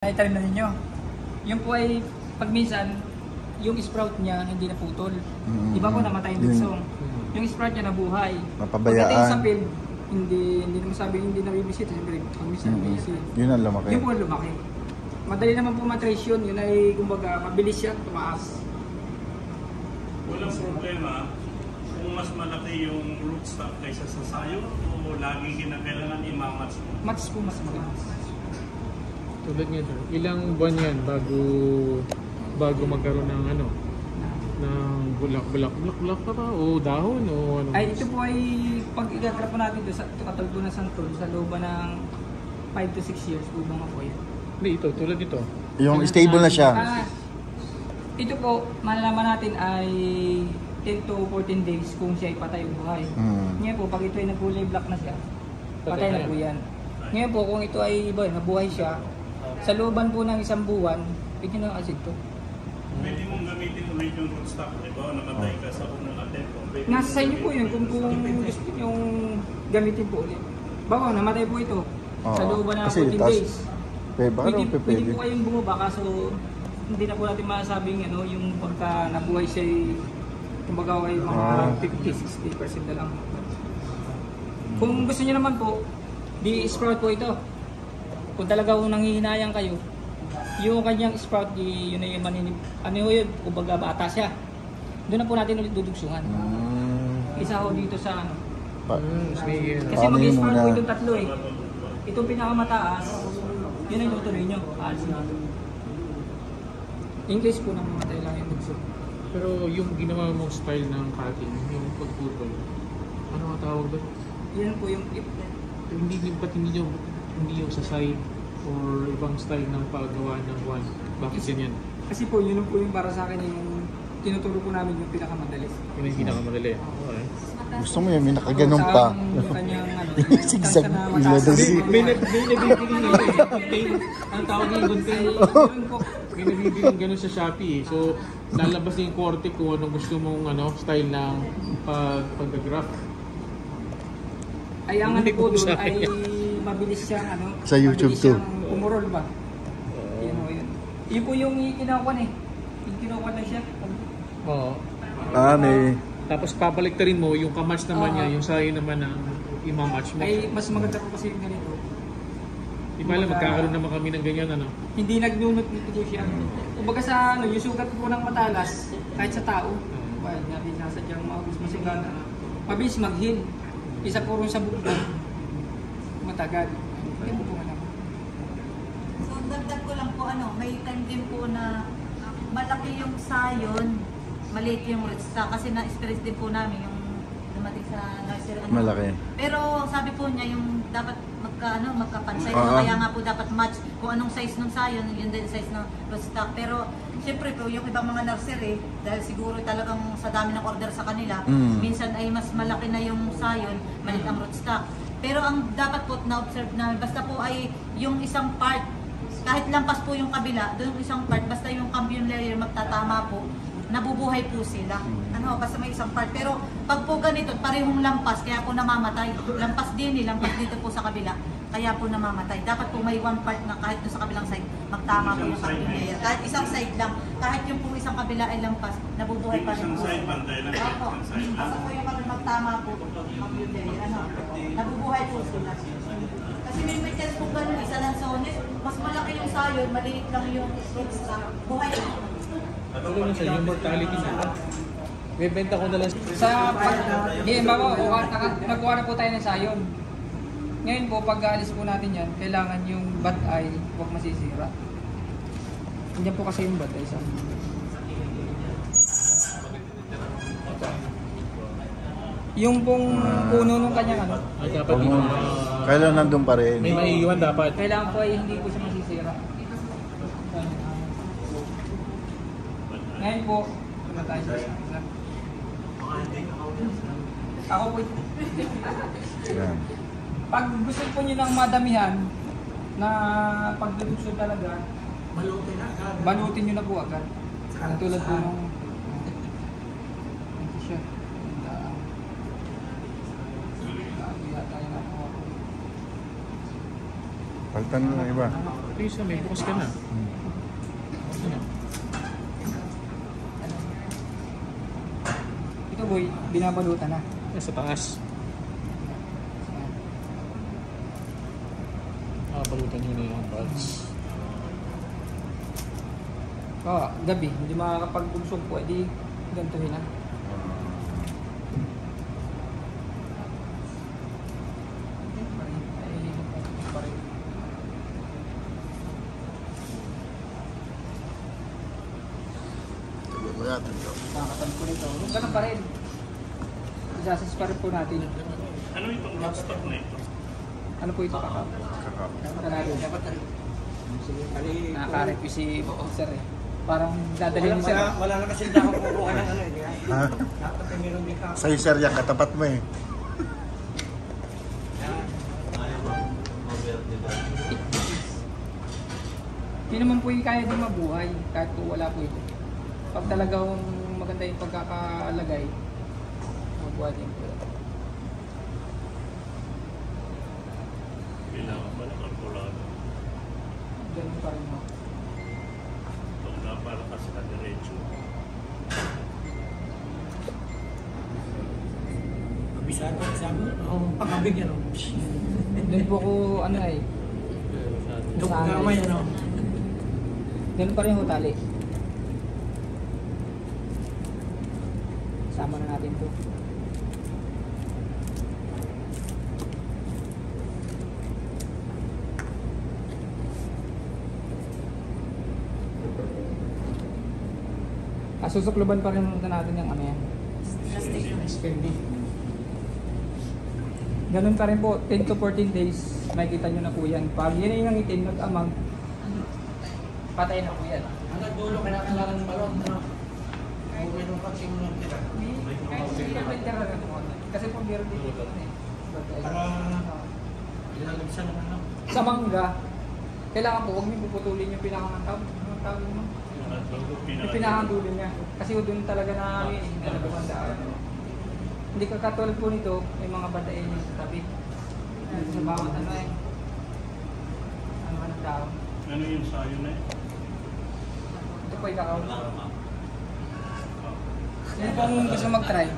Naitanim na ninyo. Yung po ay pag minsan, yung sprout niya hindi naputol. Di ba po namatay yung dugsong? Yung sprout niya nabuhay. Mapabayaan. Pagdating sa field, hindi naman sabi hindi nabibisita. Siyempre, pag minsan busy. Yun ang lumaki. Yung po ang lumaki. Madali naman po matrace yun. Yun ay, kumbaga, mabilis siya, tumaas. Walang problema kung mas malaki yung rootstock kaysa sa sayo o lagi kinakailangan i-match mo? Match po mas maganda. Tulad niya doon, ilang buwan yan bago magkaroon ng ano, ng bulak pa ba? O dahon o ano? Ay, ito po ay pag i-gather po natin doon sa katulad po ng santol sa loob ng 5 to 6 years po mga po yan. Hindi, ito, tulad nito. Yung stable na siya. Ito po, malalaman natin ay 10 to 14 days kung siya ay patay o buhay. Ngayon po, pag ito ay nag-kulay black na siya, patay na po yan. Ngayon po, kung ito ay iba, nabuhay siya, sa looban po ng isang buwan, pwede na acid to. Pwede mong gamitin ulit yung rootstock, di ba? Namatay ka sa unang attempt. Nasa sa inyo po yun kung gusto yung gamitin po ulit. Bawa, namatay po ito sa looban ng 14 days. Pwede po kayong bumaba, kaso hindi na po natin masasabing ano, yung pagka nabuhay siya ay kumbaga ay mga 50-60% na lang. Kung gusto niyo naman po, di-sprout po ito. Kung talaga nanghihinayang kayo, yung kanyang sprout, yun ay maninib. Ano yun? Kumbaga bata siya. Doon na po natin ulit dudugsungan. Isa ho dito sa ano. Kasi mag-sprout po itong tatlo eh. Itong pinakamataas, yun ang tutuloy nyo. English po nang mamatay lang yung dugso. Pero yung ginawa mong style ng cutting, yung pagputol, ano ang tawag doon? Yan po yung tip. Ba't hindi yung sa side or ibang style ng paggawa ng one? Bakit ganyan? Kasi po, yun po yung para sa akin yung tinuturo po namin yung pinakamadali. Yung hindi pinakamadali. Okay. Gusto mo yun, may nakaganon pa. Yung kanyang ano, Sigsag na ila mataas. daw si... May nabibili nga contain. Ang tawag yung contain. Yun po. May nabibili ganun sa Shopee. So, lalabas yung korte kung anong gusto mong style ng pag-graph. Ay, ang ano po doon ay mabilis siyang ano. Sa YouTube mabilis to. siyang umurol ba? Yan o yun. Yun po yung kinukuha eh. Yung kinukuha na siya. Oo. may... Tapos papaliktarin mo yung kamatch naman niya, yung sayo naman ng imamatch mo. Ay, mas maganda po kasi yung ganito. Di ba alam, magkakaroon naman kami ng ganyan ano? Hindi nagnunot nito po siya. Kumbaga sa ano, yung sugat po ng matalas, kahit sa tao, well, natin sasadyang maubos masigana, mabilis mag-heal. Isa po rin sa bukod, matagal. Hindi po alam. So, dagdag ko lang po, may time din po na malaki yung sayon, maliit yung rootstock kasi na-experience din po namin yung dumating sa nursery. Malaki. Pero sabi po niya yung dapat magkapansay. Kaya nga po dapat match kung anong size ng sayon, yun din size ng rootstock. Pero siyempre po yung ibang mga nursery, dahil siguro talagang sa dami ng order sa kanila, minsan ay mas malaki na yung sayon, maliit ang rootstock. Pero ang dapat po na-observe namin, basta po ay yung isang part, kahit lampas po yung kabila, doon yung isang part, basta yung cambium layer magtatama po, nabubuhay po sila. Basta may isang part. Pero pag po ganito, parehong lampas, kaya po namamatay. Lampas din lampas dito po sa kabila, kaya po namamatay. Dapat po may one part na kahit doon sa kabilang side, magtama po yung cambium layer. Kahit isang side lang, kahit yung po isang kabila ay lampas, nabubuhay pa rin Isang po. side, bantay lang. Opo. Isang side lang. Basta po yung magtama po, cambium layer. Nabubuhay po sila. Kasi may chance po ganun, isa lang sones, mas malaki yung sayon, maliit lang yung rootstock. Buhay po. Ano lang sa yung mortality niya? Bebenta ko na lang. Sa nagkuha na po tayo ng sayon. Ngayon po, pag aalis po natin yan, kailangan yung bat ay huwag masisira. Hindi po kasi yung bat ay sa yung pong puno nung kanyang ano, Dapat Kailan nandun pa rin? may maiiwan dapat. kailangan po ay hindi po siya masisira. Ngayon po, ano tayo sa isa? Ako po, Yan. pag gusto po nyo ng madamihan, na pagdudugso talaga, balutin nyo na po agad. Tulad po nung t-shirt. Palitan mo ng iba. Ito yung isa, may bukas ka na. Ano? Ito boy, binabalutan na. Sa taas. Balutan nyo na yung buds. Gabi, hindi makakapagbugsog po, edi gantuhin na. Tignan mo natin to. Nakakatan po nito. Ganun pa rin. Isasas pa rin po natin. Ano itong rootstock na ito? Ano po ito kakao? Kakao. Dapat na rin. Nakaka-review si sir eh. Parang dadalhin ni sir. Wala na kasi dapat kukuha ng ano eh. Ha? Dapat ay meron din ka. Sa'yo sir yan, katapat mo eh. Hindi naman po yung kaya din mabuhay kahit po wala po ito. Pag talagang maganda yung pagkakalagay, mabuhay din po. Kailangan ba ng kalkulado? Ganun pa rin mo. Ito na para kasi na diretso. Kabisado sabi pangabig yan. Doon po ko ano eh. Dok gamay ano. Ganun pa rin ho tali. Sama na natin to. Susukluban pa rin muna natin yung ano yan. Spending. Ganun pa rin po, 10 to 14 days, makikita nyo na po yan. Pag yan ay nangitim, nag-amag, patay na po yan. Ang nagdulo kailangan ng balon ano. Kung meron ka sing tira. Kasi po meron dito Para ilalagsan ng ano. sa mangga, kailangan po huwag niyo puputulin yung pinakang tawag mo. Yung pinakang dulo niya. Kasi doon talaga na ano yun, nalabandaan. Hindi ka katulad po nito, may mga badain yung sa tabi. Sa bawat ano eh. Ano ka ng tao. Ano yung sayo na ito? Ito po ikakaw. Sino pong gusto mag-try?